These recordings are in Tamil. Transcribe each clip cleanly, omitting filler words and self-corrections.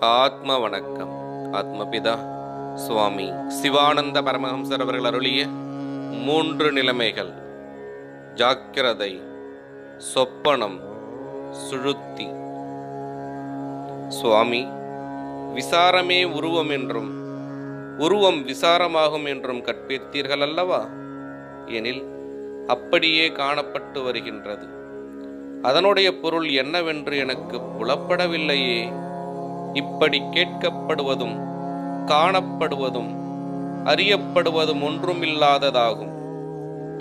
ஆத்ம வணக்கம். ஆத்மபிதா சுவாமி சிவானந்த பரமஹம்சர் அவர்கள் அருளிய 3 நிலைமைகள்: ஜாக்கிரதை, சொப்பனம், சுழுத்தி. சுவாமி, விசாரமே உருவம் என்றும் உருவம் விசாரமாகும் என்றும் கற்பித்தீர்கள் அல்லவா? எனில் அப்படியே காணப்பட்டு வருகின்றது. அதனுடைய பொருள் என்னவென்று எனக்கு புலப்படவில்லையே. இப்படி கேட்கப்படுவதும் காணப்படுவதும் அறியப்படுவதும் ஒன்றுமில்லாததாகும்.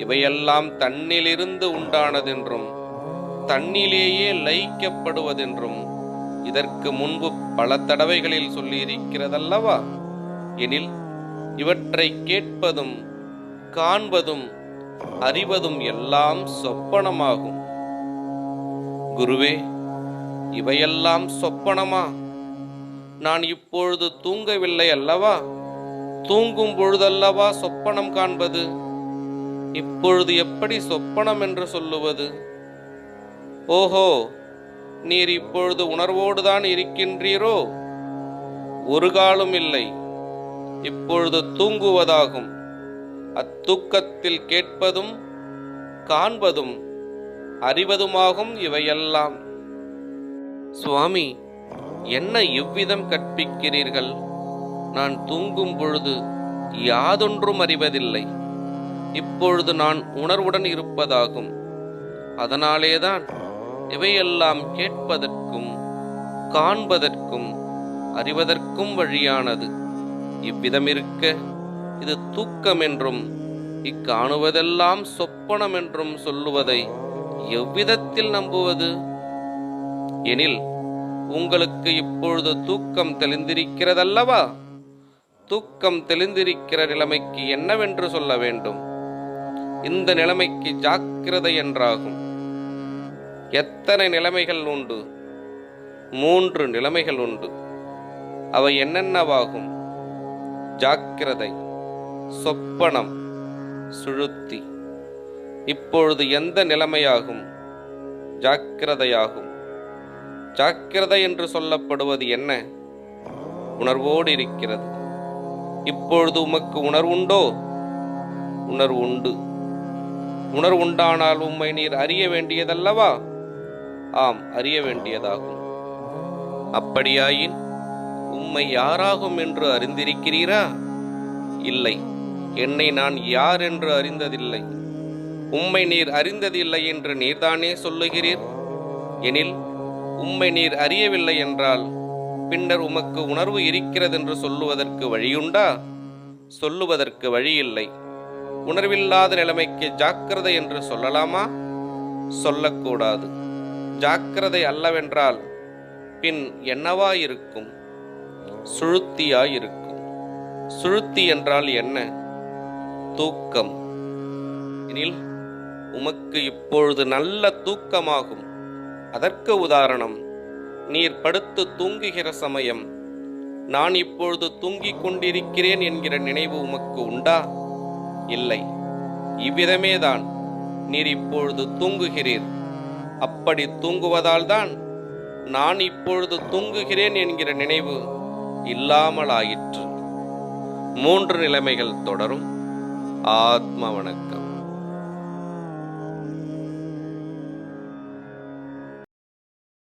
இவையெல்லாம் தன்னிலிருந்து உண்டானதென்றும் தன்னிலேயே லயிக்கப்படுவதென்றும் இதற்கு முன்பு பல தடவைகளில் சொல்லியிருக்கிறதல்லவா? எனில் இவற்றை கேட்பதும் காண்பதும் அறிவதும் எல்லாம் சொப்பனமாகும். குருவே, இவையெல்லாம் சொப்பனமா? நான் இப்பொழுது தூங்கவில்லை அல்லவா? தூங்கும் பொழுதல்லவா சொப்பனம் காண்பது? இப்பொழுது எப்படி சொப்பனம் என்று சொல்லுவது? ஓஹோ, நீர் இப்பொழுது உணர்வோடுதான் இருக்கின்றீரோ? ஒரு காலும் இல்லை, இப்பொழுது தூங்குவதாகும். அத்தூக்கத்தில் கேட்பதும் காண்பதும் அறிவதுமாகும் இவையெல்லாம். சுவாமி, என்ன இவ்விதம் கற்பிக்கிறீர்கள்? நான் தூங்கும் பொழுது யாதொன்றும் அறிவதில்லை. இப்பொழுது நான் உணர்வுடன் இருப்பதாகும். அதனாலேதான் இவையெல்லாம் கேட்பதற்கும் காண்பதற்கும் அறிவதற்கும் வழியானது. இவ்விதம் இருக்க இது தூக்கம் என்றும் இக்காணுவதெல்லாம் சொப்பனம் என்றும் சொல்லுவதை எவ்விதத்தில் நம்புவது? எனில் உங்களுக்கு இப்பொழுது தூக்கம் தெளிந்திருக்கிறதல்லவா? தூக்கம் தெளிந்திருக்கிற நிலைமைக்கு என்னவென்று சொல்ல வேண்டும்? இந்த நிலைமைக்கு ஜாக்கிரதை என்றாகும். எத்தனை நிலைமைகள் உண்டு? 3 நிலைமைகள் உண்டு. அவை என்னென்னவாகும்? ஜாக்கிரதை, சொப்பனம், சுழுத்தி. இப்பொழுது எந்த நிலைமையாகும்? ஜாக்கிரதையாகும். ஜாக்கிரதை என்று சொல்லப்படுவது என்ன? உணர்வோடு இருக்கிறது. இப்பொழுது உமக்கு உணர்வுண்டோ? உணர்வு உண்டு. உணர்வுண்டானால் உம்மை நீர் அறிய வேண்டியதல்லவா? ஆம், அறிய வேண்டியதாகும். அப்படியாயின் உம்மை யாராகும் என்று அறிந்திருக்கிறீரா? இல்லை, என்னை நான் யார் என்று அறிந்ததில்லை. உம்மை நீர் அறிந்ததில்லை என்று நீர்தானே சொல்லுகிறீர். எனில் உம்மை நீர் அறியவில்லை என்றால் பின்னர் உமக்கு உணர்வு இருக்கிறதென்று சொல்லுவதற்கு வழியுண்டா? சொல்லுவதற்கு வழியில்லை. உணர்வில்லாத நிலைமைக்கு ஜாக்கிரதை என்று சொல்லலாமா? சொல்லக்கூடாது. ஜாக்கிரதை அல்லவென்றால் பின் என்னவாயிருக்கும்? சுழுத்தியாயிருக்கும். சுழுத்தி என்றால் என்ன? தூக்கம். எனில் உமக்கு இப்பொழுது நல்ல தூக்கமாகும். அதற்கு உதாரணம், நீர் படுத்து தூங்குகிற சமயம் நான் இப்பொழுது தூங்கிக் கொண்டிருக்கிறேன் என்கிற நினைவு உமக்கு உண்டா? இல்லை. இவ்விதமேதான் நீர் இப்பொழுது தூங்குகிறீர். அப்படி தூங்குவதால் தான் நான் இப்பொழுது தூங்குகிறேன் என்கிற நினைவு இல்லாமலாயிற்று. 3 நிலைமைகள் தொடரும். ஆத்ம வணக்கம்.